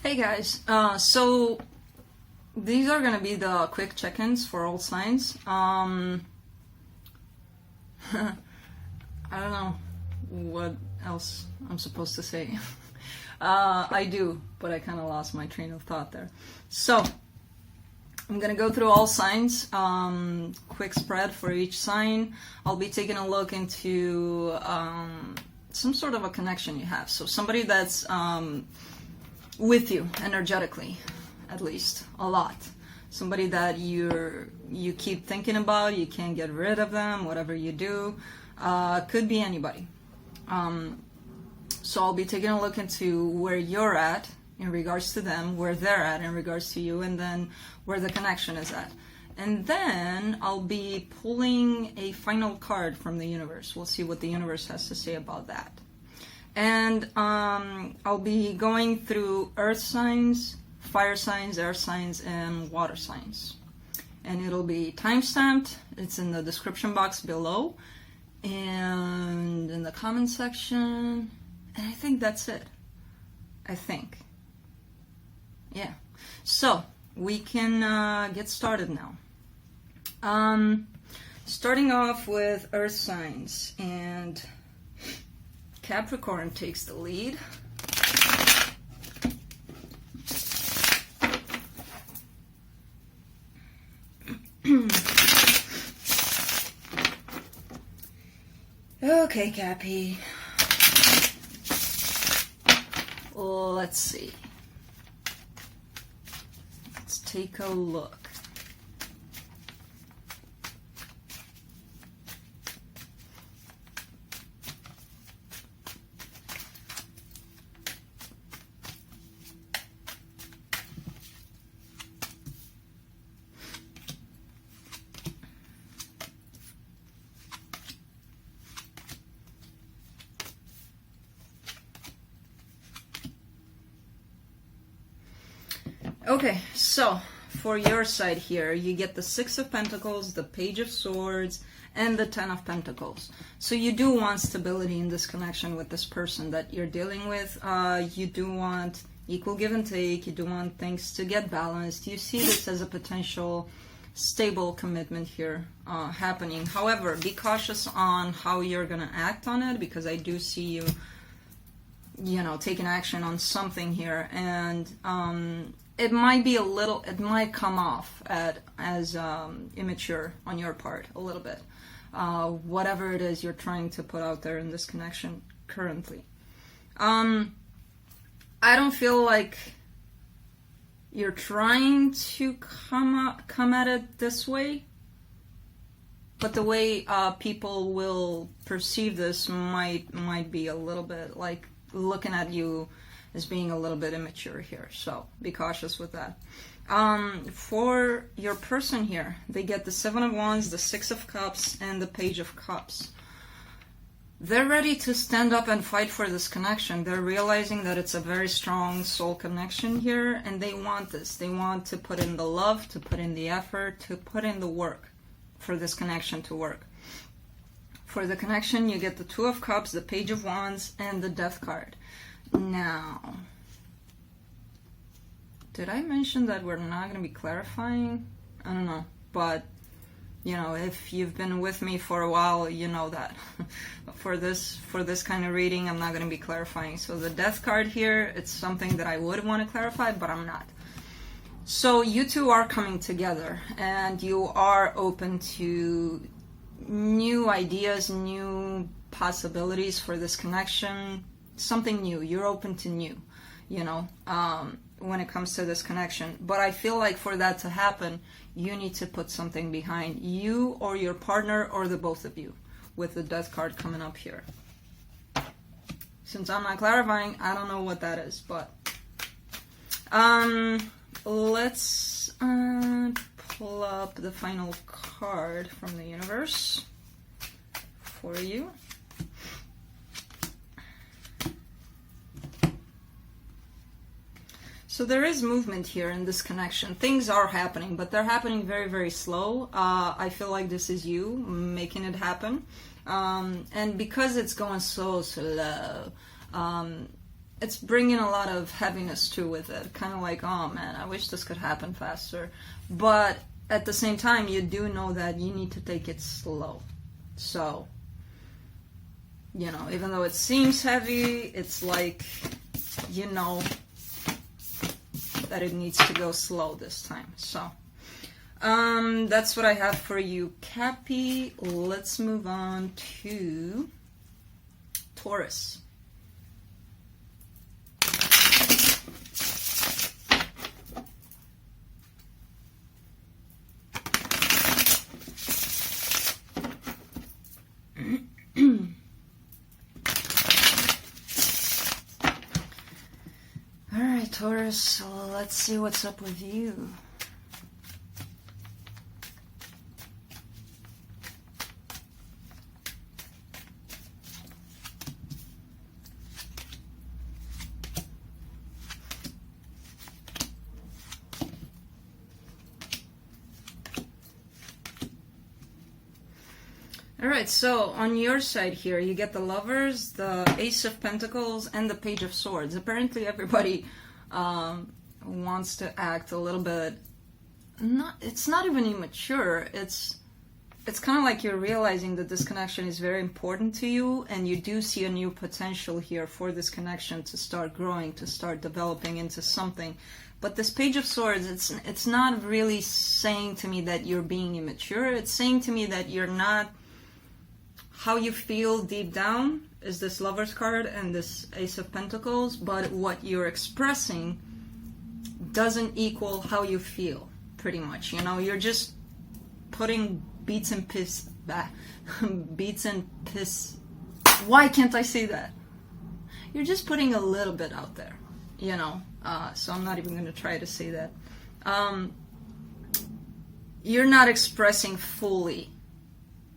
Hey guys, so these are gonna be the quick check-ins for all signs. I don't know what else I'm supposed to say. I do, but I kind of lost my train of thought there. So I'm gonna go through all signs, quick spread for each sign. I'll be taking a look into some sort of a connection you have. So somebody that's with you energetically, at least a lot. Somebody that you keep thinking about, you can't get rid of them, whatever you do. Could be anybody. So I'll be taking a look into where you're at in regards to them, where they're at in regards to you, and then where the connection is at. And then I'll be pulling a final card from the universe. We'll see what the universe has to say about that. And I'll be going through earth signs, fire signs, air signs, and water signs. And it'll be time-stamped. It's in the description box below and in the comment section. And I think that's it. I think. Yeah. So we can get started now. Starting off with earth signs, and Capricorn takes the lead. Okay, Cappy. Let's see. Let's take a look. Okay, so for your side here, you get the Six of Pentacles, the Page of Swords, and the Ten of Pentacles. So you do want stability in this connection with this person that you're dealing with. You do want equal give and take. You do want things to get balanced. You see this as a potential stable commitment here happening. However, be cautious on how you're going to act on it, because I do see you know, taking action on something here. And it might be it might come off as immature on your part a little bit. Whatever it is you're trying to put out there in this connection currently. I don't feel like you're trying to come at it this way, but the way people will perceive this might be a little bit like looking at you as being a little bit immature here, so be cautious with that. For your person here, they get the Seven of Wands, the Six of Cups, and the Page of Cups. They're ready to stand up and fight for this connection. They're realizing that it's a very strong soul connection here, and they want this. They want to put in the love, to put in the effort, to put in the work for this connection to work. For the connection, you get the Two of Cups, the Page of Wands, and the Death card. Now, did I mention that we're not going to be clarifying? I don't know, but you know, if you've been with me for a while, you know that. for this kind of reading, I'm not going to be clarifying. So the Death card here, it's something that I would want to clarify, but I'm not. So you two are coming together, and you are open to new ideas, new possibilities for this connection. Something new. You're open to new, you know, when it comes to this connection. But I feel like for that to happen, you need to put something behind you or your partner or the both of you, with the Death card coming up here. Since I'm not clarifying, I don't know what that is, but let's pull up the final card from the universe for you. So there is movement here in this connection. Things are happening, but they're happening very, very slow. I feel like this is you making it happen. And because it's going so slow, it's bringing a lot of heaviness too with it. Kind of like, oh man, I wish this could happen faster. But at the same time, you do know that you need to take it slow. So, you know, even though it seems heavy, it's like, you know, that it needs to go slow this time. So, that's what I have for you, Cappy. Let's move on to Taurus. Alright, Taurus, so let's see what's up with you. Alright, so on your side here, you get the Lovers, the Ace of Pentacles, and the Page of Swords. Apparently everybody wants to act a little bit, it's not even immature, it's kind of like you're realizing that this connection is very important to you, and you do see a new potential here for this connection to start growing, to start developing into something. But this Page of Swords, it's not really saying to me that you're being immature, it's saying to me that you're not, how you feel deep down is this Lover's card and this Ace of Pentacles, but what you're expressing doesn't equal how you feel, pretty much. You know, you're just putting beats and piss, why can't I say that? You're just putting a little bit out there, you know, so I'm not even going to try to say that. You're not expressing fully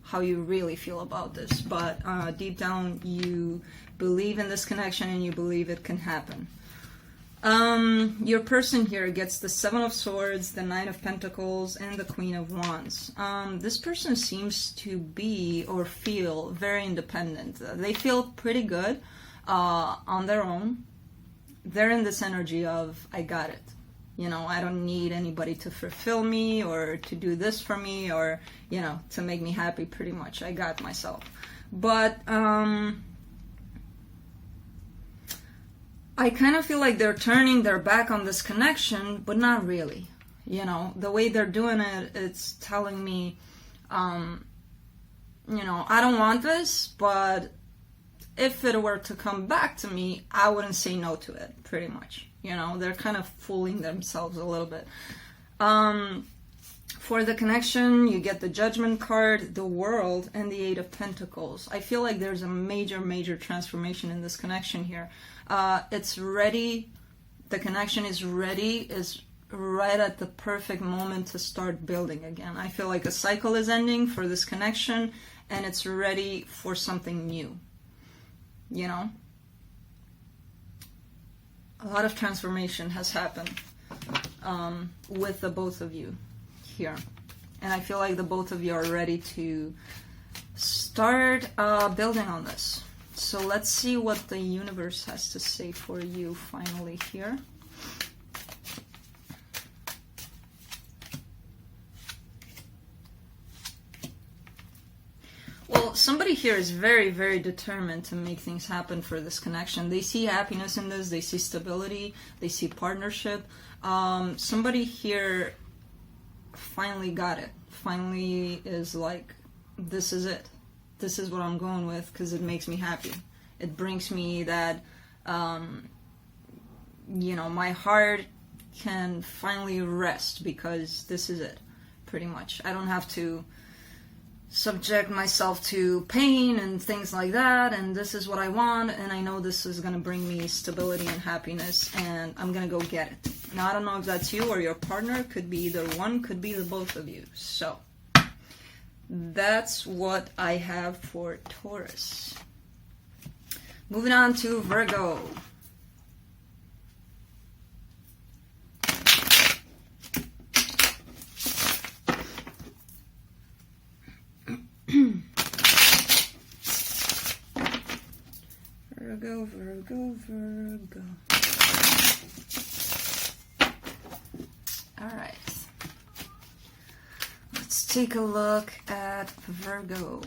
how you really feel about this, but deep down you believe in this connection and you believe it can happen. Your person here gets the Seven of Swords, the Nine of Pentacles, and the Queen of Wands. This person seems to be or feel very independent. They feel pretty good on their own. They're in this energy of, I got it. You know, I don't need anybody to fulfill me or to do this for me or, you know, to make me happy, pretty much. I got myself. But I kind of feel like they're turning their back on this connection, but not really. You know, the way they're doing it, it's telling me, you know, I don't want this, but if it were to come back to me, I wouldn't say no to it, pretty much. You know, they're kind of fooling themselves a little bit. For the connection, you get the Judgment card, the World, and the Eight of Pentacles. I feel like there's a major, major transformation in this connection here. It's ready. The connection is ready, is right at the perfect moment to start building again. I feel like a cycle is ending for this connection, and it's ready for something new. You know? A lot of transformation has happened with the both of you here. And I feel like the both of you are ready to start building on this. So let's see what the universe has to say for you finally here. Well, somebody here is very, very determined to make things happen for this connection. They see happiness in this, they see stability, they see partnership. Somebody here finally got it. Finally is like, this is it. This is what I'm going with because it makes me happy. It brings me that, you know, my heart can finally rest because this is it, pretty much. I don't have to subject myself to pain and things like that, and this is what I want, and I know this is going to bring me stability and happiness, and I'm going to go get it. Now, I don't know if that's you or your partner. Could be either one, could be the both of you. So, that's what I have for Taurus. Moving on to Virgo. Virgo, Virgo, Virgo. All right. Let's take a look at Virgo.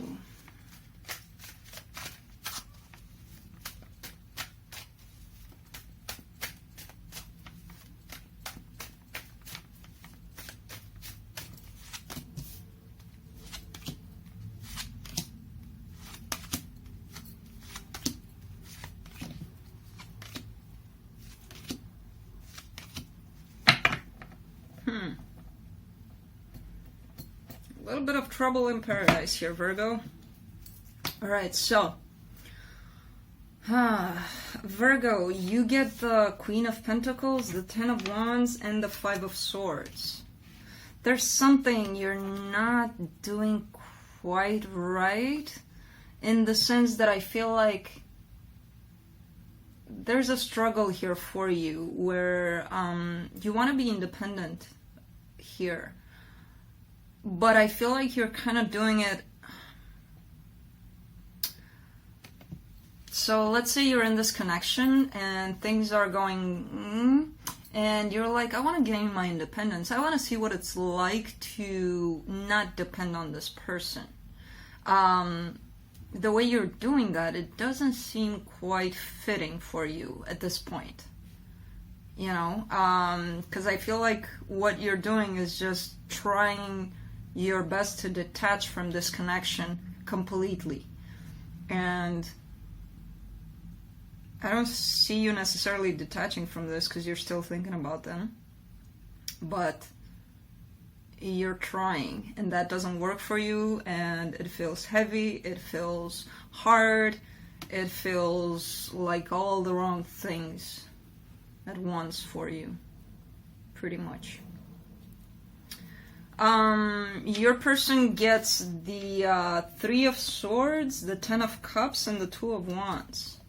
A little bit of trouble in paradise here, Virgo. Alright, so Virgo, you get the Queen of Pentacles, the Ten of Wands, and the Five of Swords. There's something you're not doing quite right, in the sense that I feel like there's a struggle here for you where you want to be independent here. But I feel like you're kind of doing it. So let's say you're in this connection and things are going, and you're like, I want to gain my independence. I want to see what it's like to not depend on this person. The way you're doing that, it doesn't seem quite fitting for you at this point. You know, because I feel like what you're doing is just trying your best to detach from this connection completely. And I don't see you necessarily detaching from this because you're still thinking about them. But you're trying, and that doesn't work for you, and it feels heavy, it feels hard, it feels like all the wrong things at once for you, pretty much. Your person gets the Three of Swords, the Ten of Cups, and the Two of Wands.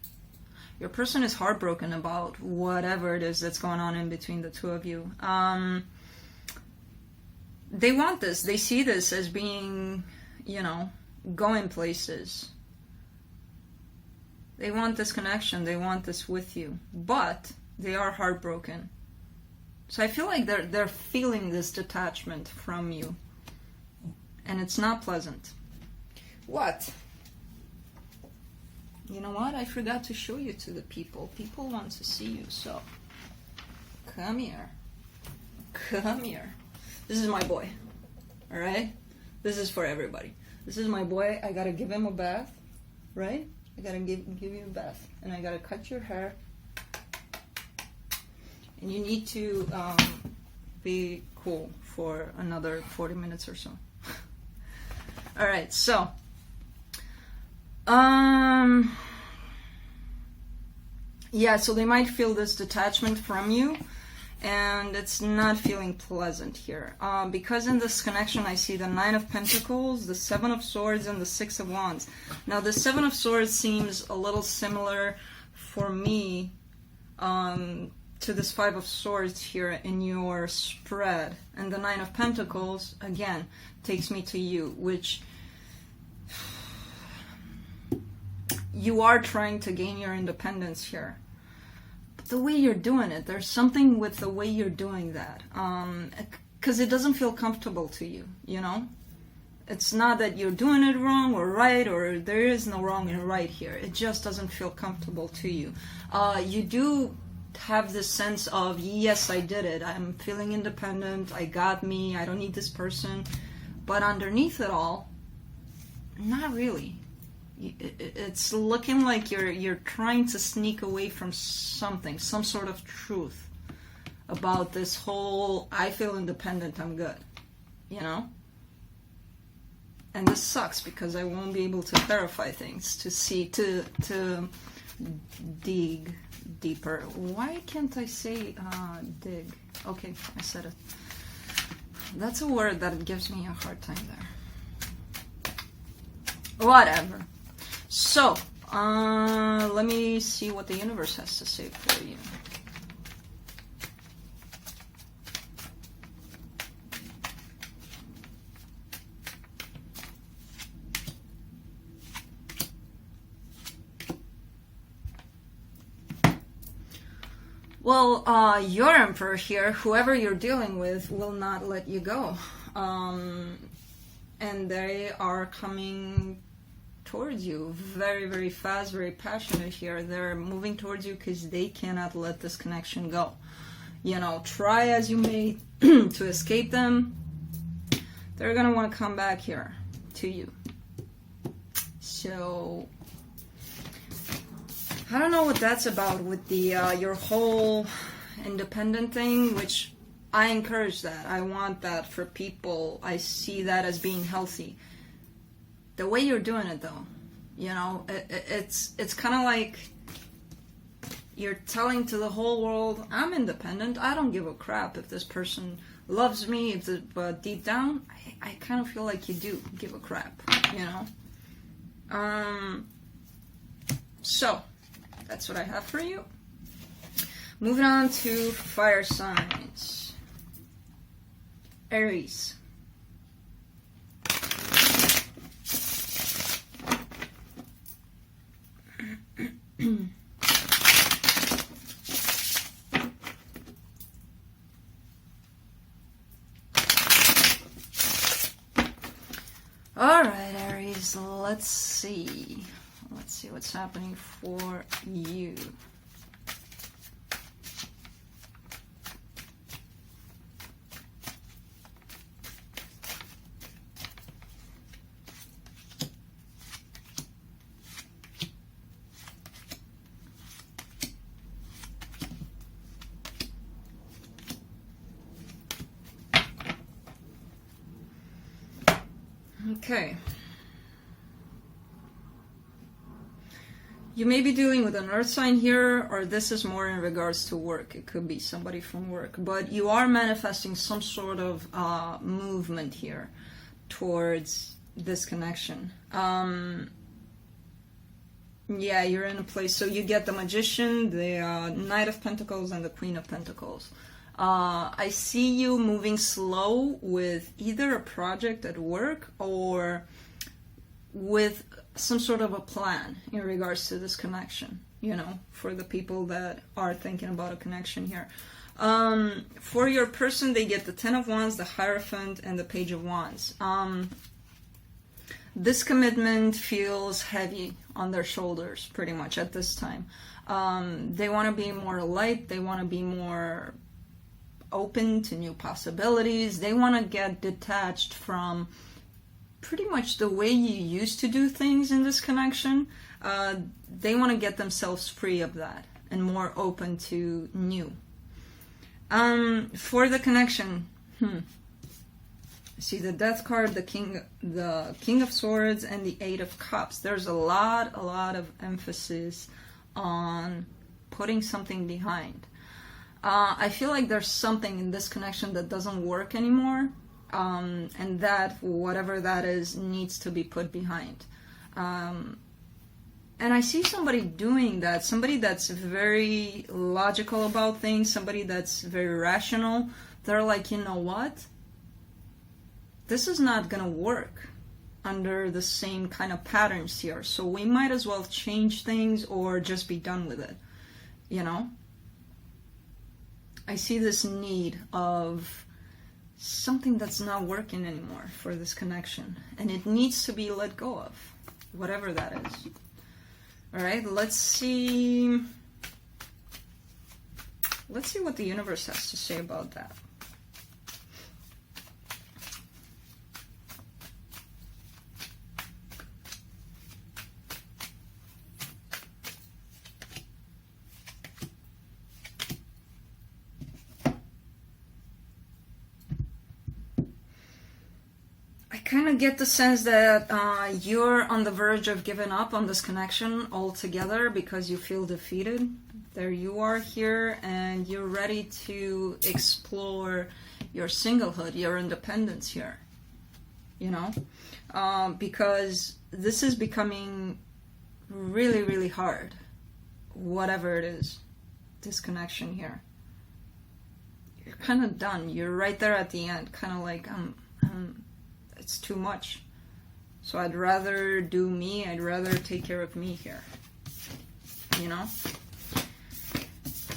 Your person is heartbroken about whatever it is that's going on in between the two of you. They want this. They see this as being, you know, going places. They want this connection. They want this with you. But they are heartbroken. So I feel like they're feeling this detachment from you. And it's not pleasant. What? You know what? I forgot to show you to the people. People want to see you, so come here. Come here. This is my boy. Alright? This is for everybody. This is my boy. I gotta give him a bath. Right? I gotta give you a bath. And I gotta cut your hair. And you need to be cool for another 40 minutes or so. Alright, so yeah, so they might feel this detachment from you, and it's not feeling pleasant here. Because in this connection I see the Nine of Pentacles, the Seven of Swords, and the Six of Wands. Now the Seven of Swords seems a little similar for me to this Five of Swords here in your spread. And the Nine of Pentacles, again, takes me to you, which you are trying to gain your independence here. But the way you're doing it, there's something with the way you're doing that. Because it doesn't feel comfortable to you, you know? It's not that you're doing it wrong or right, or there is no wrong and right here. It just doesn't feel comfortable to you. You do have this sense of, yes, I did it. I'm feeling independent. I got me. I don't need this person. But underneath it all, not really. It's looking like you're trying to sneak away from something, some sort of truth about this whole, I feel independent, I'm good, you know? And this sucks because I won't be able to clarify things, to see, to dig deeper. Why can't I say dig? Okay, I said it. That's a word that gives me a hard time there. Whatever. So, let me see what the universe has to say for you. Well, your Emperor here, whoever you're dealing with, will not let you go. And they are coming towards you very, very fast, very passionate here. They're moving towards you because they cannot let this connection go. You know, try as you may to escape them, they're going to want to come back here to you. So I don't know what that's about with the your whole independent thing, which I encourage that. I want that for people. I see that as being healthy. The way you're doing it, though, you know, it's kind of like you're telling to the whole world, I'm independent. I don't give a crap if this person loves me. But deep down, I kind of feel like you do give a crap, you know. So that's what I have for you. Moving on to fire signs. Aries. All right, Aries, let's see what's happening for you. Okay. You may be dealing with an earth sign here, or this is more in regards to work. It could be somebody from work, but you are manifesting some sort of movement here towards this connection. Yeah, you're in a place. So you get the Magician, the Knight of Pentacles, and the Queen of Pentacles. I see you moving slow with either a project at work or with some sort of a plan in regards to this connection, you know, for the people that are thinking about a connection here. For your person, they get the Ten of Wands, the Hierophant, and the Page of Wands. This commitment feels heavy on their shoulders pretty much at this time. They want to be more light. They want to be more open to new possibilities. They want to get detached from pretty much the way you used to do things in this connection. They want to get themselves free of that and more open to new. For the connection, see the Death card, the King of Swords, and the Eight of Cups. There's a lot of emphasis on putting something behind. I feel like there's something in this connection that doesn't work anymore, and that whatever that is needs to be put behind. And I see somebody doing that, somebody that's very logical about things, somebody that's very rational. They're like, you know what? This is not going to work under the same kind of patterns here, so we might as well change things or just be done with it, you know? I see this need of something that's not working anymore for this connection, and it needs to be let go of, whatever that is. All right, let's see what the universe has to say about that. Kind of get the sense that you're on the verge of giving up on this connection altogether because you feel defeated. There you are here, and you're ready to explore your singlehood, your independence here, you know, because this is becoming really, really hard, whatever it is, this connection here. You're kind of done. You're right there at the end, kind of like, it's too much. So I'd rather do me. I'd rather take care of me here. You know?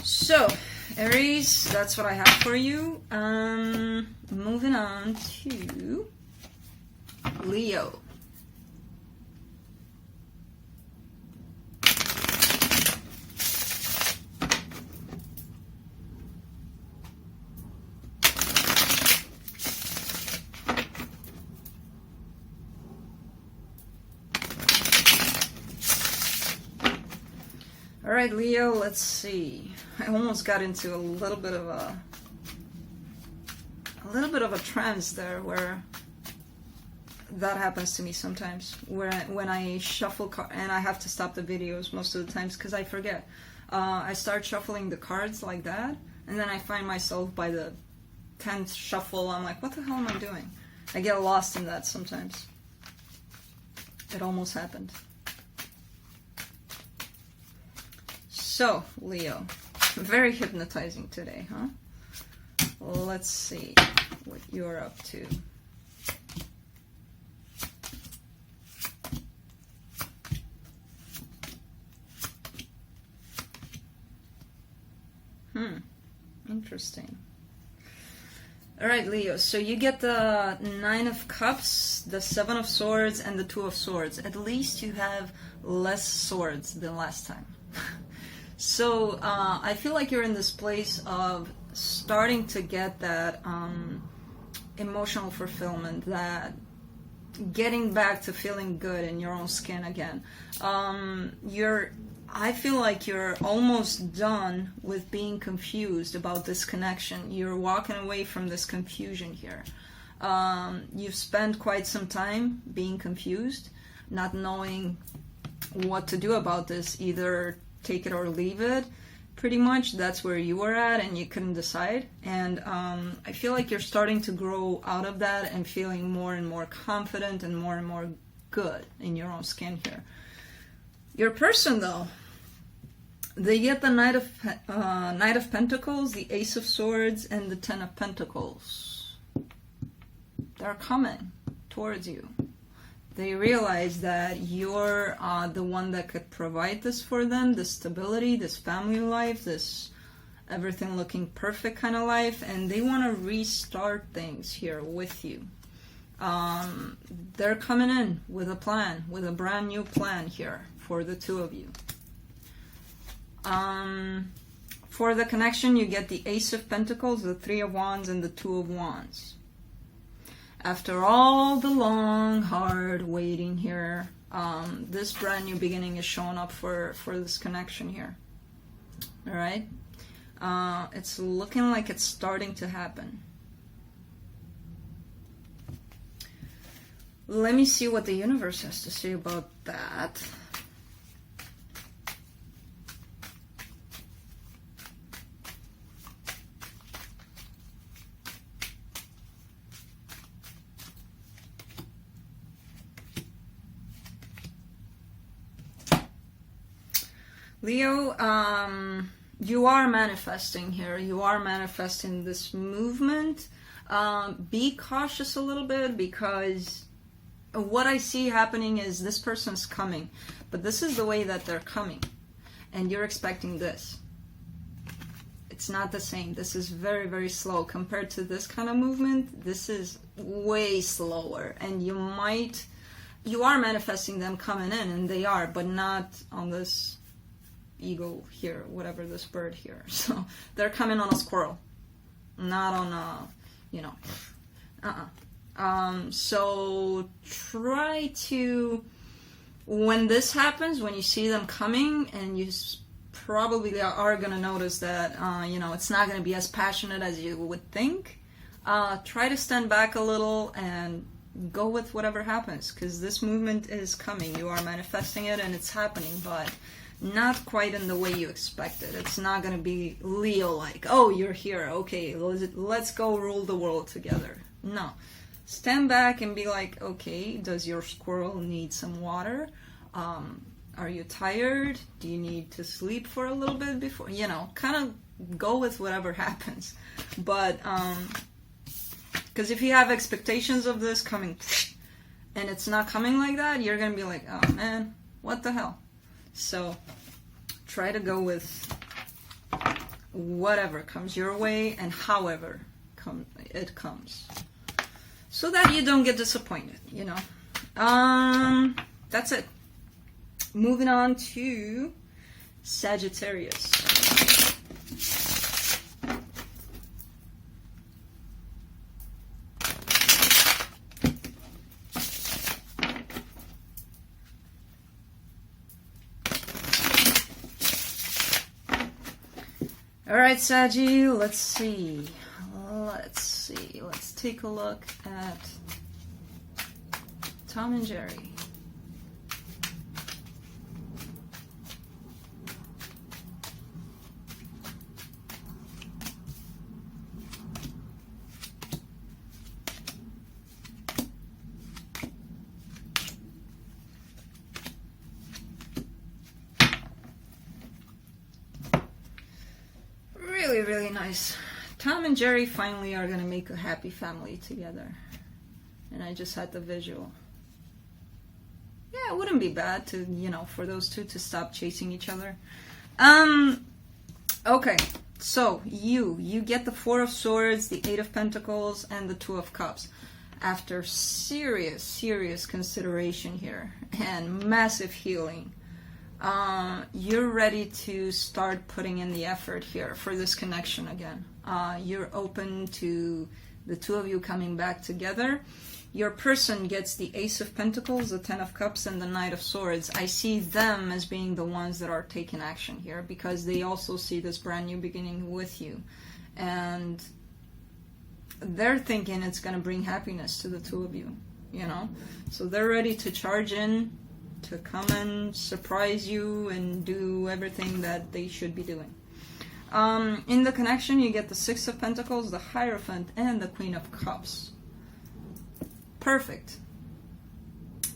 So, Aries, that's what I have for you. Moving on to Leo. All right, Leo, let's see. I almost got into a little bit of a trance there, where that happens to me sometimes, where when I shuffle and I have to stop the videos most of the times because I forget. I start shuffling the cards like that, and then I find myself by the 10th shuffle, I'm like, what the hell am I doing? I get lost in that sometimes. It almost happened. So, Leo, very hypnotizing today, huh? Let's see what you're up to. Interesting. All right, Leo, so you get the 9 of Cups, the 7 of Swords, and the 2 of Swords. At least you have less swords than last time. So I feel like you're in this place of starting to get that emotional fulfillment, that getting back to feeling good in your own skin again. I feel like you're almost done with being confused about this connection. You're walking away from this confusion here. You've spent quite some time being confused, not knowing what to do about this, either take it or leave it. Pretty much that's where you were at, and you couldn't decide. And I feel like you're starting to grow out of that and feeling more and more confident and more good in your own skin here. Your person, though, they get the Knight of Pentacles, the Ace of Swords, and the 10 of Pentacles. They're coming towards you. They realize that you're the one that could provide this for them, this stability, this family life, this everything looking perfect kind of life, and they want to restart things here with you. They're coming in with a plan, with a brand new plan here for the two of you. For the connection, you get the Ace of Pentacles, the 3 of Wands, and the 2 of Wands. After all the long, hard waiting here, this brand new beginning is showing up for this connection here. All right? It's looking like it's starting to happen. Let me see what the universe has to say about that. Leo, you are manifesting here. You are manifesting this movement. Be cautious a little bit, because what I see happening is this person's coming, but this is the way that they're coming, and you're expecting this. It's not the same. This is very, very slow compared to this kind of movement. This is way slower, and you are manifesting them coming in, and they are, but not on this eagle here, whatever, this bird here. So they're coming on a squirrel, not on a, so try to, when this happens, when you see them coming, and you probably are going to notice that, it's not going to be as passionate as you would think, try to stand back a little and go with whatever happens, because this movement is coming. You are manifesting it, and it's happening, but not quite in the way you expected. It's not going to be Leo-like, oh, you're here, okay, let's go rule the world together. No. Stand back and be like, okay, does your squirrel need some water? Are you tired? Do you need to sleep for a little bit before? Kind of go with whatever happens. But, because if you have expectations of this coming, and it's not coming like that, you're going to be like, oh man, what the hell? So try to go with whatever comes your way and however it comes, so that you don't get disappointed, you know. That's it. Moving on to Sagittarius. All right, Saggy, let's see. Let's take a look at Tom and Jerry. Really nice. Tom and Jerry finally are going to make a happy family together. And I just had the visual. Yeah, it wouldn't be bad to, you know, for those two to stop chasing each other. Okay, so you get the Four of Swords, the Eight of Pentacles, and the Two of Cups. After serious consideration here and massive healing, you're ready to start putting in the effort here for this connection again. You're open to the two of you coming back together. Your person gets the Ace of Pentacles, the Ten of Cups, and the Knight of Swords. I see them as being the ones that are taking action here because they also see this brand new beginning with you. And they're thinking it's going to bring happiness to the two of you, you know? So they're ready to charge in, to come and surprise you and do everything that they should be doing. In the connection, you get the Six of Pentacles, the Hierophant, and the Queen of Cups. Perfect.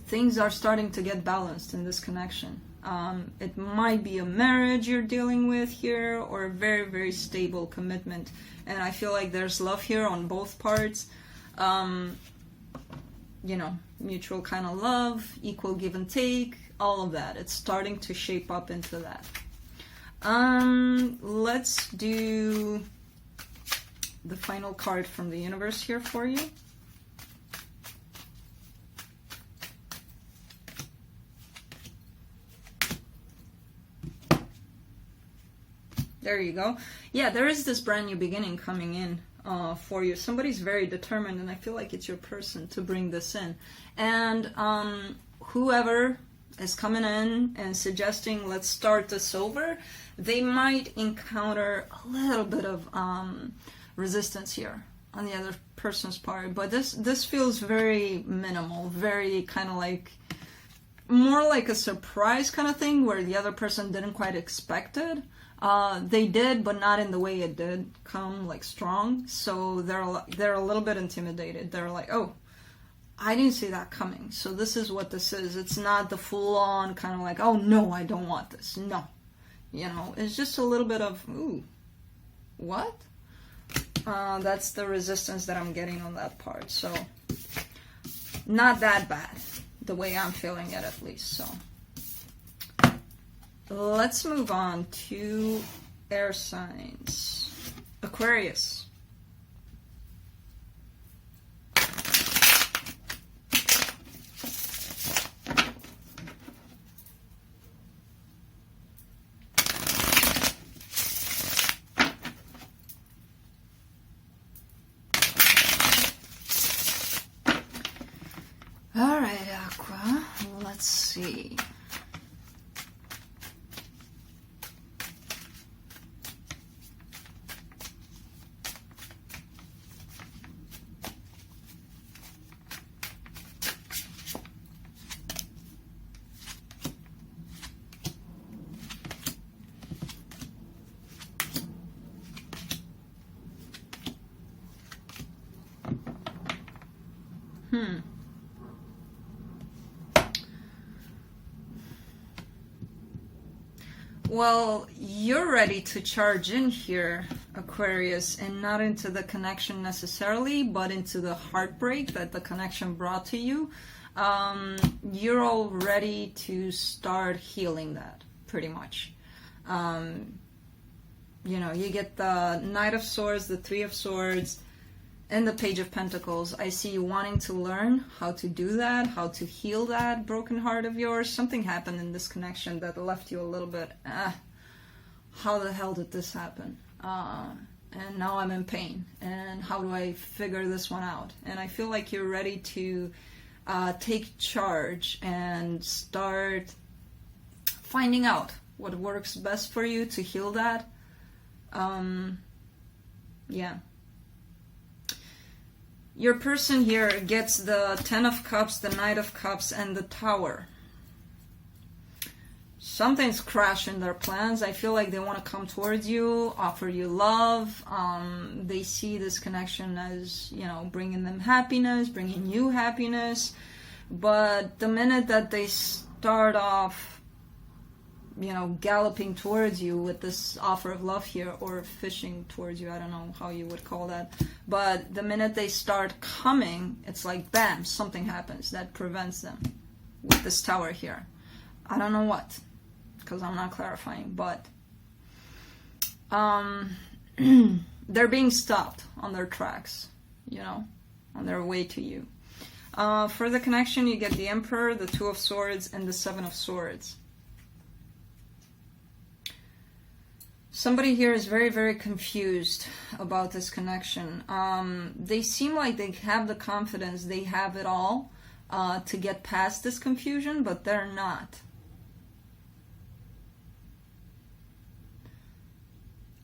Things are starting to get balanced in this connection. It might be a marriage you're dealing with here, or a very stable commitment. And I feel like there's love here on both parts. You know, mutual kind of love, equal give and take, all of that. It's starting to shape up into that. Let's do the final card from the universe here for you. There you go. Yeah, there is this brand new beginning coming in for you. Somebody's very determined, and I feel like it's your person to bring this in. And whoever is coming in and suggesting let's start this over, they might encounter a little bit of resistance here on the other person's part. But this feels very minimal, very kind of like more like a surprise kind of thing where the other person didn't quite expect it. They did, but not in the way it did come, like, strong. So they're a little bit intimidated. They're like, oh, I didn't see that coming. So this is what this is. It's not the full-on kind of like, oh, no, I don't want this. No. You know, it's just a little bit of, ooh, what? That's the resistance that I'm getting on that part. So not that bad, the way I'm feeling it at least, so. Let's move on to air signs. Aquarius. All right, Aqua. Let's see. Well, you're ready to charge in here, Aquarius, and not into the connection necessarily, but into the heartbreak that the connection brought to you. You're all ready to start healing that, pretty much. You know, you get the Knight of Swords, the Three of Swords, and the Page of Pentacles. I see you wanting to learn how to do that, how to heal that broken heart of yours. Something happened in this connection that left you a little bit, how the hell did this happen? And now I'm in pain. And how do I figure this one out? And I feel like you're ready to take charge and start finding out what works best for you to heal that. Yeah. Your person here gets the Ten of Cups, the Knight of Cups, and the Tower. Something's crashing their plans. I feel like they want to come towards you, offer you love. They see this connection as, you know, bringing them happiness, bringing you happiness. But the minute that they start off, you know, galloping towards you with this offer of love here, or fishing towards you, I don't know how you would call that, but the minute they start coming, it's like bam, something happens that prevents them with this Tower here. I don't know what, because I'm not clarifying, but they're being stopped on their tracks, you know, on their way to you. For the connection, you get the Emperor, the Two of Swords, and the Seven of Swords. Somebody here is very, very confused about this connection. They seem like they have the confidence, they have it all to get past this confusion, but they're not.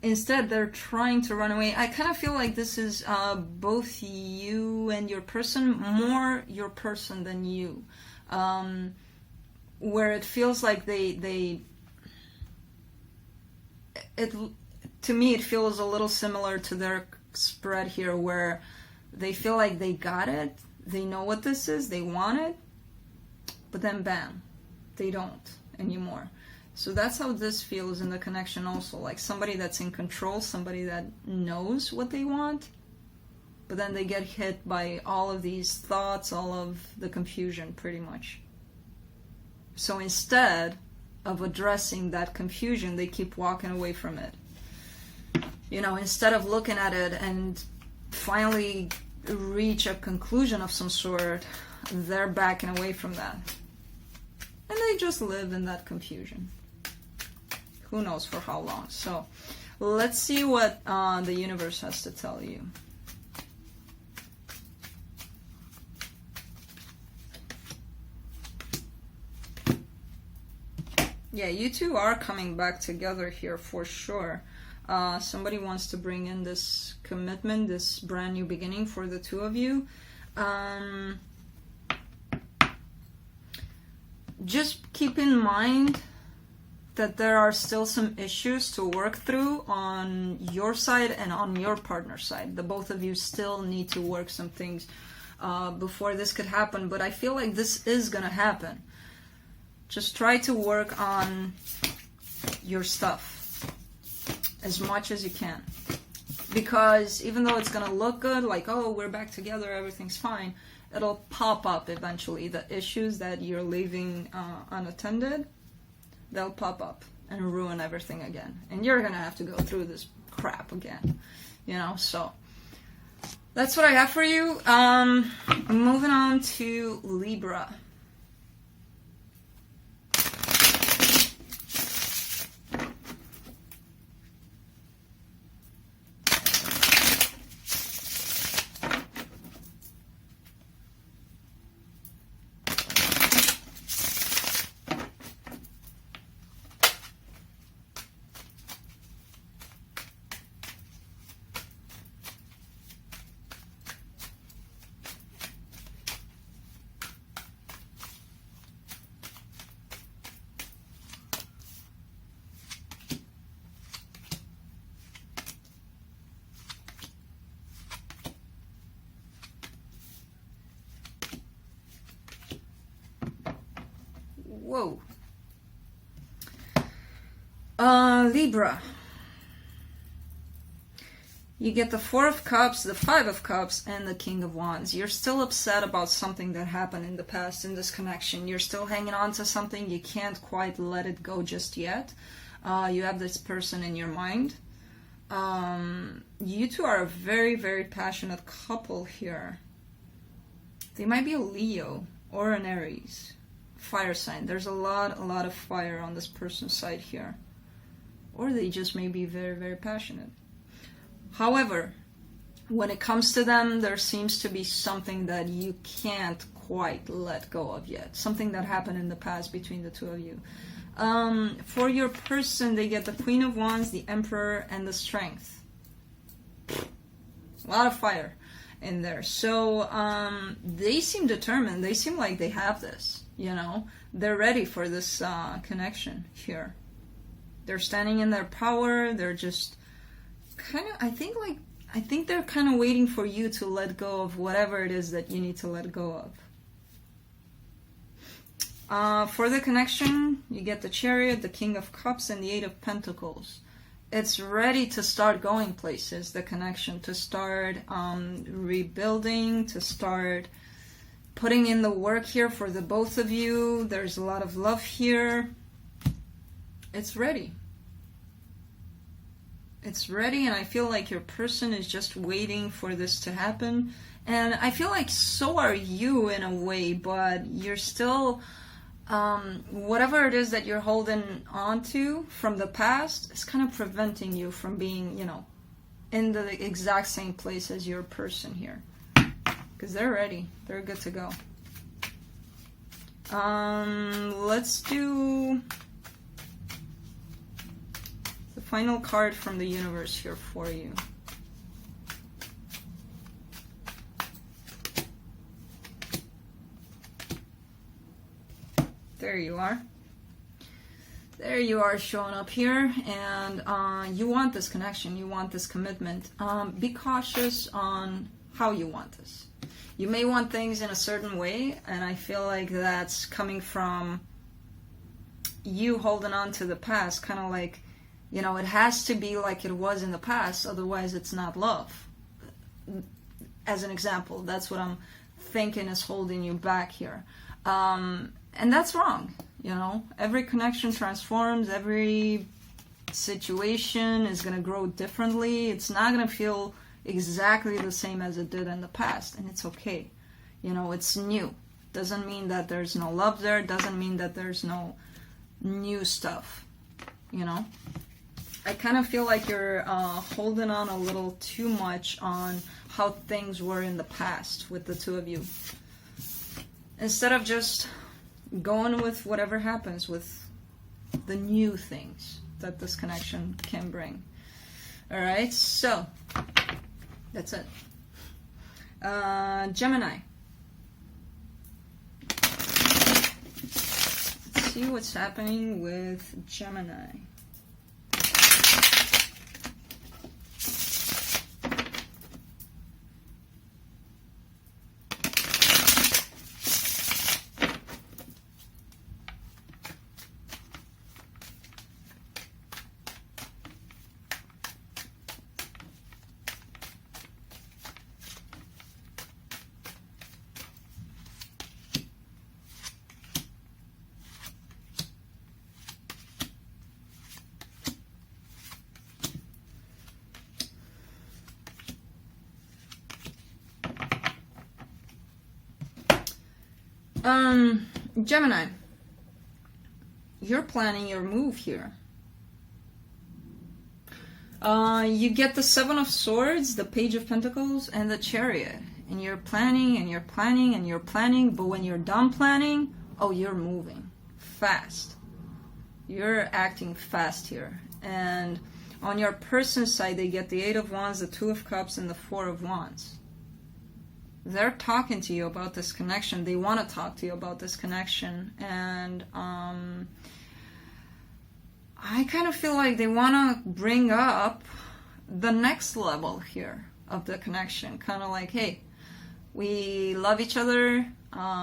Instead, they're trying to run away. I kind of feel like this is both you and your person, more your person than you. Where it feels like to me, it feels a little similar to their spread here, where they feel like they got it, they know what this is, they want it, but then bam, they don't anymore. So that's how this feels in the connection also, like somebody that's in control, somebody that knows what they want, but then they get hit by all of these thoughts, all of the confusion, pretty much. So instead of addressing that confusion, they keep walking away from it. You know, instead of looking at it and finally reach a conclusion of some sort, they're backing away from that. And they just live in that confusion. Who knows for how long. So let's see what the universe has to tell you. Yeah, you two are coming back together here for sure. Somebody wants to bring in this commitment, this brand new beginning for the two of you. Just keep in mind that there are still some issues to work through on your side and on your partner's side. The both of you still need to work some things before this could happen, but I feel like this is gonna happen. Just try to work on your stuff as much as you can. Because even though it's gonna look good, like, oh, we're back together, everything's fine, it'll pop up eventually. The issues that you're leaving unattended, they'll pop up and ruin everything again. And you're gonna have to go through this crap again, you know, so that's what I have for you. Moving on to Libra. Whoa. Libra. You get the Four of Cups, the Five of Cups, and the King of Wands. You're still upset about something that happened in the past in this connection. You're still hanging on to something. You can't quite let it go just yet. You have this person in your mind. You two are a very, very passionate couple here. They might be a Leo or an Aries. Fire sign. There's a lot of fire on this person's side here. Or they just may be very, very passionate. However, when it comes to them, there seems to be something that you can't quite let go of yet. Something that happened in the past between the two of you. For your person, they get the Queen of Wands, the Emperor, and the Strength. A lot of fire in there. So they seem determined. They seem like they have this, you know. They're ready for this connection here. They're standing in their power. They're just kind of, I think they're kind of waiting for you to let go of whatever it is that you need to let go of. For the connection, you get the Chariot, the King of Cups, and the Eight of Pentacles. It's ready to start going places, the connection, to start rebuilding, to start putting in the work here for the both of you. There's a lot of love here. It's ready. It's ready, and I feel like your person is just waiting for this to happen. And I feel like so are you in a way, but you're still... whatever it is that you're holding on to from the past is kind of preventing you from being, you know, in the exact same place as your person here. Because they're ready. They're good to go. Let's do the final card from the universe here for you. There you are. There you are showing up here, and you want this connection, you want this commitment. Be cautious on how you want this. You may want things in a certain way, and I feel like that's coming from you holding on to the past, kind of like, you know, it has to be like it was in the past, otherwise it's not love. As an example, that's what I'm thinking is holding you back here. And that's wrong, you know. Every connection transforms, every situation is going to grow differently. It's not going to feel exactly the same as it did in the past, and it's okay. You know, it's new. Doesn't mean that there's no love there, doesn't mean that there's no new stuff, you know. I kind of feel like you're holding on a little too much on how things were in the past with the two of you. Instead of just going with whatever happens with the new things that this connection can bring. Alright, so that's it. Gemini. Let's see what's happening with Gemini. Gemini, you're planning your move here. You get the Seven of Swords, the Page of Pentacles, and the Chariot. And you're planning, and you're planning, and you're planning, but when you're done planning, oh, you're moving fast. You're acting fast here. And on your person's side, they get the Eight of Wands, the Two of Cups, and the Four of Wands. They're talking to you about this connection. They want to talk to you about this connection. And I kind of feel like they want to bring up the next level here of the connection. Kind of like, hey, we love each other.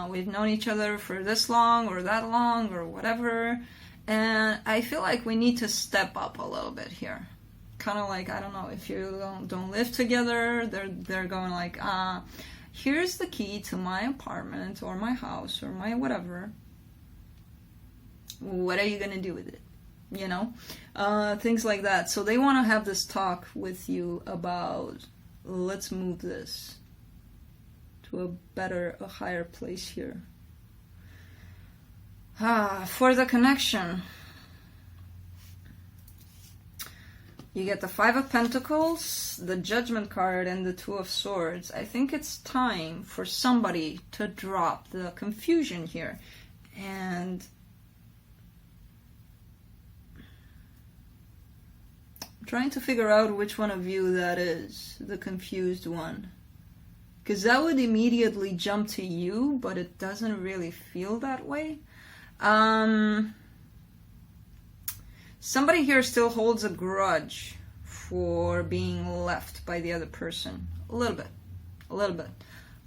We've known each other for this long or that long or whatever. And I feel like we need to step up a little bit here. Kind of like, I don't know, if you don't live together, they're going like, here's the key to my apartment or my house or my whatever. What are you going to do with it? you know, things like that. So they want to have this talk with you about, let's move this to a higher place here. For the connection, you get the Five of Pentacles, the Judgment card, and the Two of Swords. I think it's time for somebody to drop the confusion here. And I'm trying to figure out which one of you that is, the confused one. Because that would immediately jump to you, but it doesn't really feel that way. Somebody here still holds a grudge for being left by the other person. A little bit.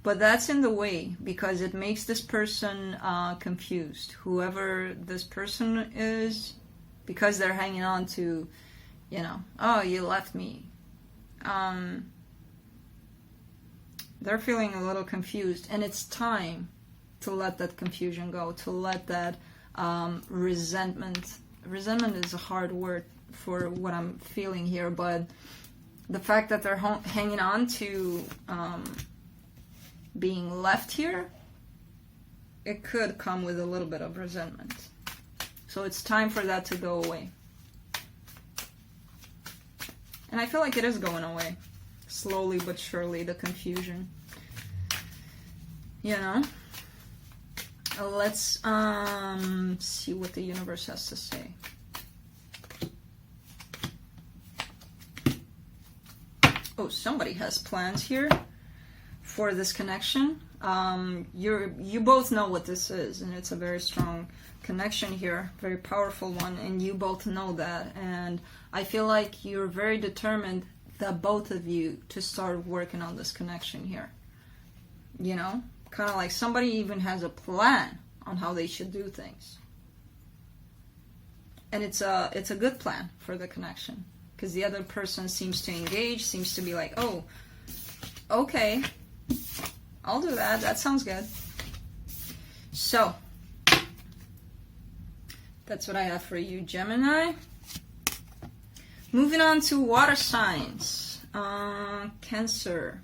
But that's in the way, because it makes this person confused. Whoever this person is, because they're hanging on to, you know, oh, you left me. They're feeling a little confused, and it's time to let that confusion go, to let that resentment is a hard word for what I'm feeling here, but the fact that they're hanging on to being left here, it could come with a little bit of resentment. So it's time for that to go away. And I feel like it is going away. Slowly but surely, the confusion. You know? Let's see what the universe has to say. Oh, somebody has plans here for this connection. You both know what this is, and it's a very strong connection here, very powerful one, and you both know that. And I feel like you're very determined, that both of you, to start working on this connection here. You know? Kind of like somebody even has a plan on how they should do things. And it's a good plan for the connection. Because the other person seems to engage, seems to be like, oh, okay, I'll do that. That sounds good. So, that's what I have for you, Gemini. Moving on to water signs. Cancer.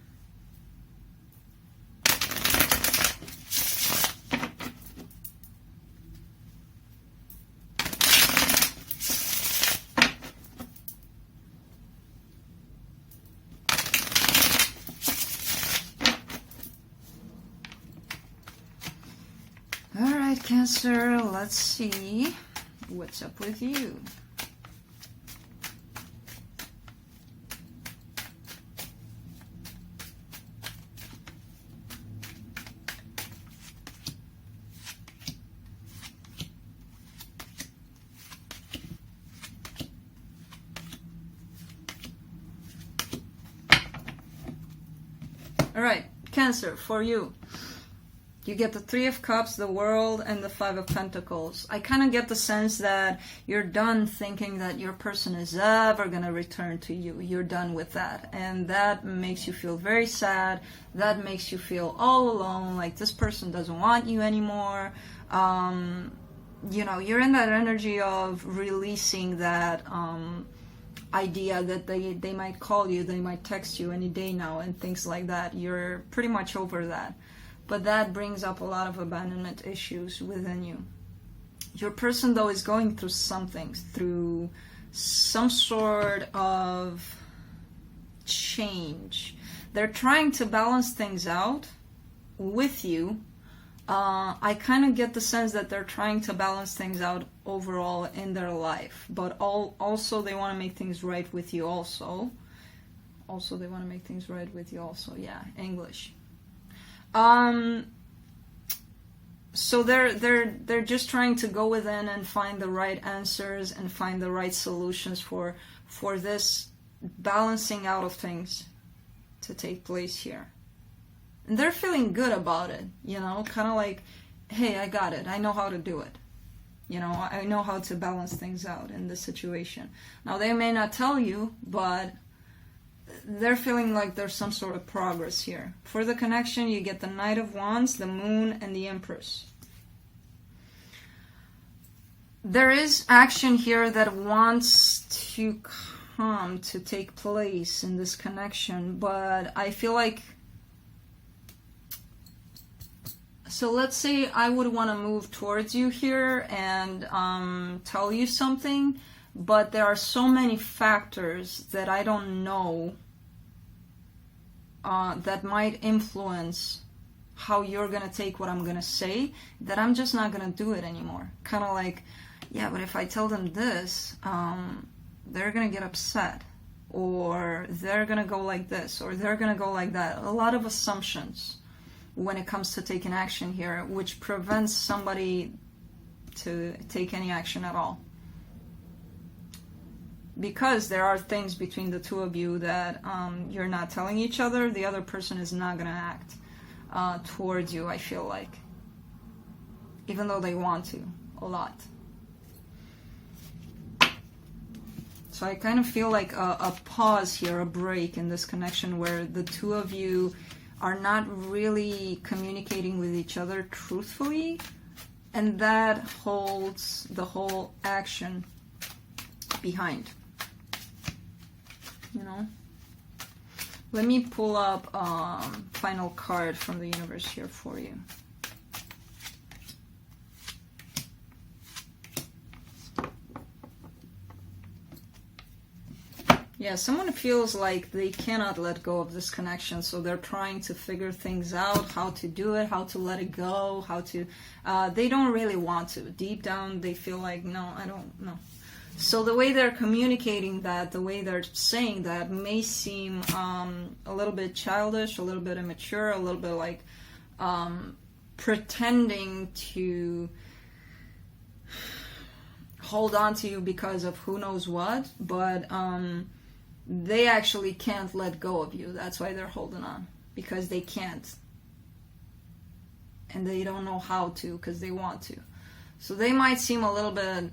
Alright, Cancer, let's see what's up with you. Alright, Cancer, for you. You get the Three of Cups, the World, and the Five of Pentacles. I kind of get the sense that you're done thinking that your person is ever going to return to you. You're done with that. And that makes you feel very sad. That makes you feel all alone, like this person doesn't want you anymore. You know, you're in that energy of releasing that idea that they might call you, they might text you any day now, and things like that. You're pretty much over that. But that brings up a lot of abandonment issues within you. Your person, though, is going through something, through some sort of change. They're trying to balance things out with you. I kind of get the sense that they're trying to balance things out overall in their life. But also they want to make things right with you also. Also, they want to make things right with you also. Yeah, English. So they're just trying to go within and find the right answers and find the right solutions for this balancing out of things to take place here. And they're feeling good about it, you know, kind of like, hey, I got it. I know how to do it. You know, I know how to balance things out in this situation. Now, they may not tell you, but they're feeling like there's some sort of progress here. For the connection, you get the Knight of Wands, the Moon, and the Empress. There is action here that wants to come to take place in this connection, but I feel like, so let's say I would want to move towards you here and tell you something, but there are so many factors that I don't know that might influence how you're gonna take what I'm gonna say, that I'm just not gonna do it anymore. Kind of like, yeah, but if I tell them this, they're gonna get upset, or they're gonna go like this, or they're gonna go like that. A lot of assumptions when it comes to taking action here, which prevents somebody to take any action at all. Because there are things between the two of you that you're not telling each other, the other person is not gonna act towards you, I feel like. Even though they want to, a lot. So I kind of feel like a pause here, a break in this connection where the two of you are not really communicating with each other truthfully, and that holds the whole action behind. You know? Let me pull up final card from the universe here for you. Yeah, someone feels like they cannot let go of this connection, so they're trying to figure things out, how to do it, how to let it go, how to... they don't really want to. Deep down, they feel like, no, I don't know. So the way they're communicating that, the way they're saying that may seem a little bit childish, a little bit immature, a little bit like pretending to hold on to you because of who knows what, but they actually can't let go of you. That's why they're holding on, because they can't. And they don't know how to, because they want to. So they might seem a little bit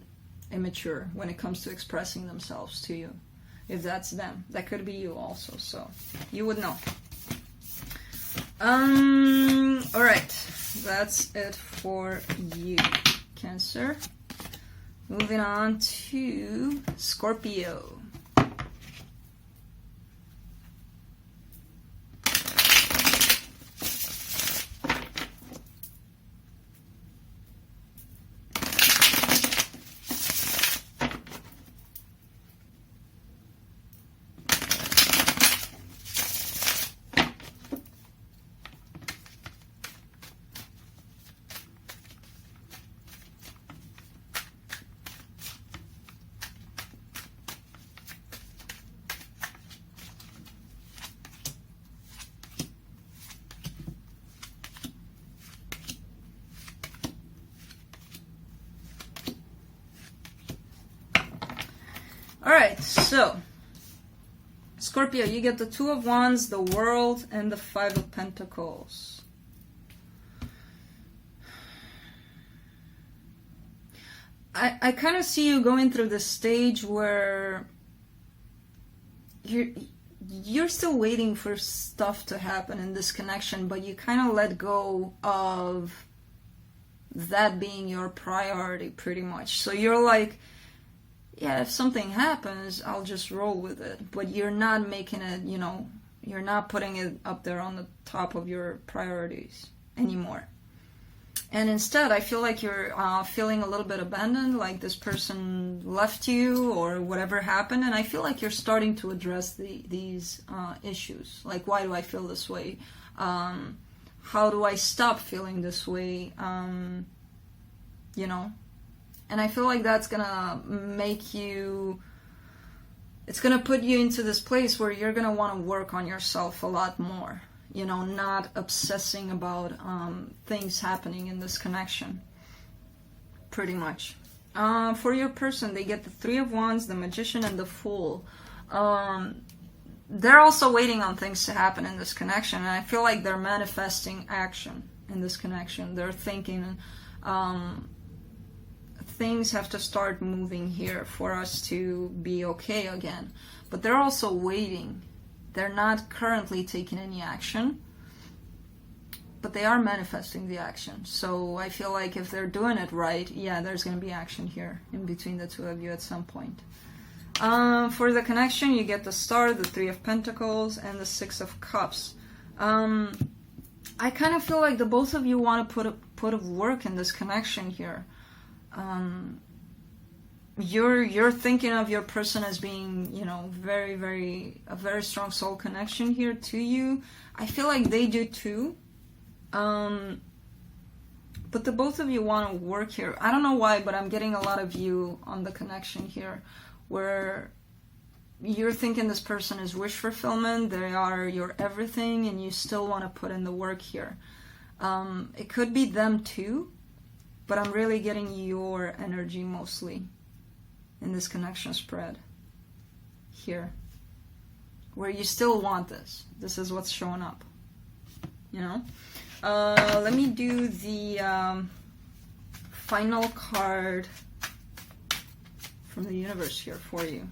immature when it comes to expressing themselves to you, if that's them. That could be you also, so you would know. All right, that's it for you, Cancer. Moving on to Scorpio. Alright, so Scorpio, you get the Two of Wands, the World, and the Five of Pentacles. I kind of see you going through this stage where you're still waiting for stuff to happen in this connection, but you kind of let go of that being your priority pretty much. So you're like, yeah, if something happens, I'll just roll with it. But you're not making it, you know, you're not putting it up there on the top of your priorities anymore. And instead, I feel like you're feeling a little bit abandoned, like this person left you or whatever happened. And I feel like you're starting to address these issues. Like, why do I feel this way? How do I stop feeling this way? You know? And I feel like that's gonna make you, it's gonna put you into this place where you're gonna want to work on yourself a lot more. You know, not obsessing about things happening in this connection. Pretty much. For your person, they get the Three of Wands, the Magician, and the Fool. They're also waiting on things to happen in this connection. And I feel like they're manifesting action in this connection. They're thinking... things have to start moving here for us to be okay again. But they're also waiting. They're not currently taking any action. but they are manifesting the action. So I feel like if they're doing it right, yeah, there's going to be action here in between the two of you at some point. For the connection, you get the Star, the Three of Pentacles, and the Six of Cups. I kind of feel like the both of you want to put of work in this connection here. You're thinking of your person as being, you know, a very strong soul connection here to you. I feel like they do too. But the both of you want to work here. I don't know why, but I'm getting a lot of you on the connection here, where you're thinking this person is wish fulfillment, they are your everything, and you still want to put in the work here. It could be them too, but I'm really getting your energy mostly in this connection spread here, where you still want this. This is what's showing up, you know. Let me do the final card from the universe here for you.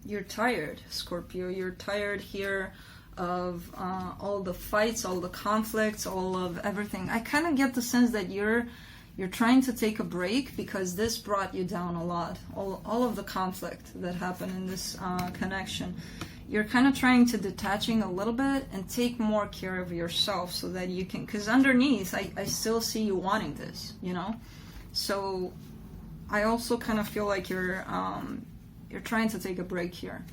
You're tired, Scorpio. You're tired here of all the fights, all the conflicts, all of everything. I kind of get the sense that you're trying to take a break because this brought you down a lot. All of the conflict that happened in this connection. You're kind of trying to detaching a little bit and take more care of yourself so that you can, because underneath I still see you wanting this, you know. So I also kind of feel like you're trying to take a break here,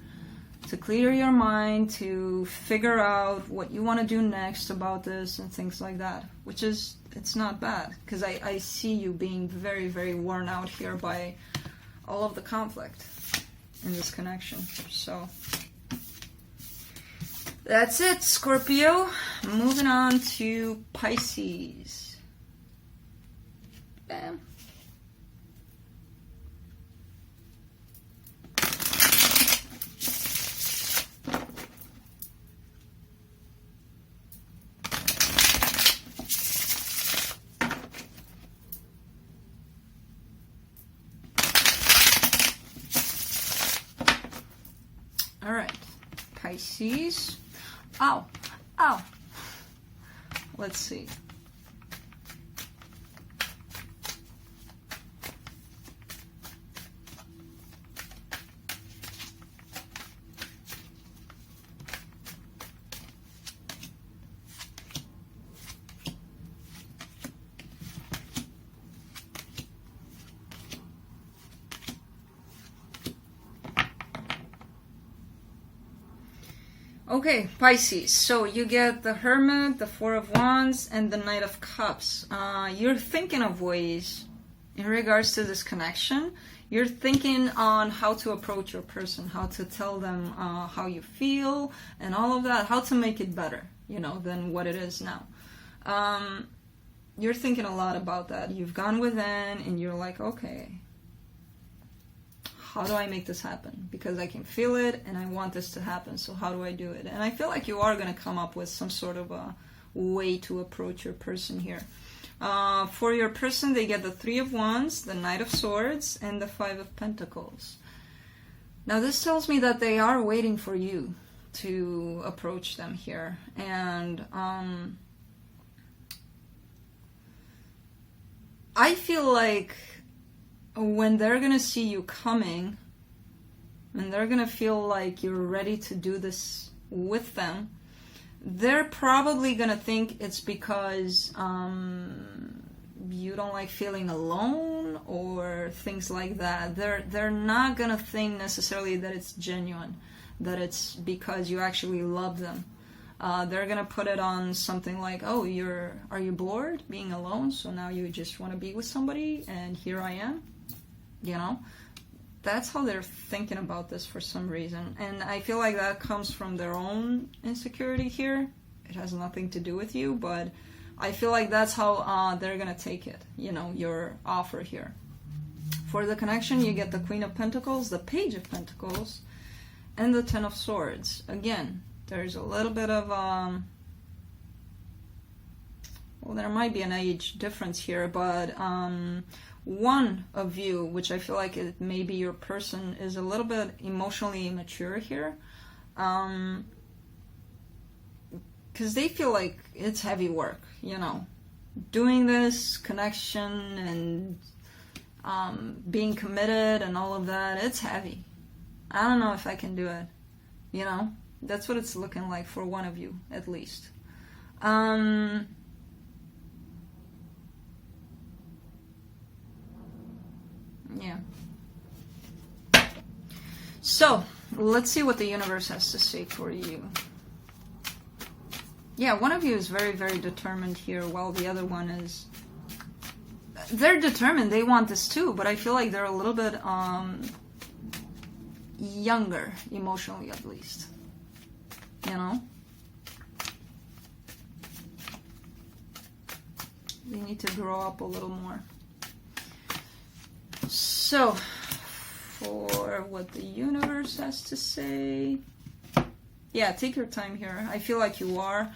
to clear your mind, to figure out what you want to do next about this and things like that, which is, it's not bad, because I see you being very, very worn out here by all of the conflict in this connection. So that's it, Scorpio. Moving on to Pisces. Bam. All right, Pisces. Ow, ow. Let's see. Okay, Pisces, so you get the Hermit, the Four of Wands, and the Knight of Cups. You're thinking of ways in regards to this connection. You're thinking on how to approach your person, how to tell them how you feel, and all of that, how to make it better, you know, than what it is now. You're thinking a lot about that. You've gone within, and you're like, okay, how do I make this happen? Because I can feel it and I want this to happen. So how do I do it? And I feel like you are going to come up with some sort of a way to approach your person here. For your person, they get the Three of Wands, the Knight of Swords, and the Five of Pentacles. Now this tells me that they are waiting for you to approach them here. And I feel like when they're gonna see you coming, and they're gonna feel like you're ready to do this with them, they're probably gonna think it's because you don't like feeling alone or things like that. They're not gonna think necessarily that it's genuine, that it's because you actually love them. They're gonna put it on something like, oh, are you bored being alone? So now you just want to be with somebody, and here I am. You know, that's how they're thinking about this for some reason. And I feel like that comes from their own insecurity here. It has nothing to do with you, but I feel like that's how they're going to take it, you know, your offer here. For the connection, you get the Queen of Pentacles, the Page of Pentacles, and the Ten of Swords. Again, there's a little bit of, well, there might be an age difference here, but one of you, which I feel like it may be your person, is a little bit emotionally immature here. Because they feel like it's heavy work, you know. Doing this connection and being committed and all of that, it's heavy. I don't know if I can do it, you know. That's what it's looking like for one of you, at least. Yeah. So, let's see what the universe has to say for you. Yeah, one of you is very, very determined here, while the other one is... They're determined, they want this too, but I feel like they're a little bit younger, emotionally at least. You know? They need to grow up a little more. So, for what the universe has to say... Yeah, take your time here. I feel like you are.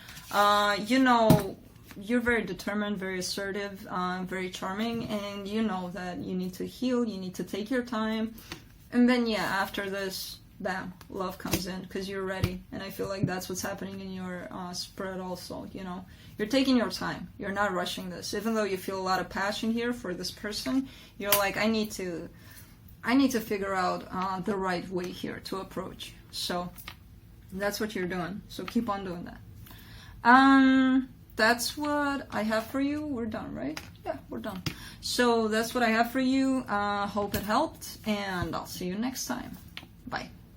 You know, you're very determined, very assertive, very charming, and you know that you need to heal, you need to take your time. And then, yeah, after this, bam, love comes in because you're ready. And I feel like that's what's happening in your spread also, you know. You're taking your time. You're not rushing this. Even though you feel a lot of passion here for this person, you're like, I need to figure out the right way here to approach. So... that's what you're doing. So keep on doing that. That's what I have for you. We're done, right? Yeah, we're done. So that's what I have for you. Hope it helped, and I'll see you next time. Bye.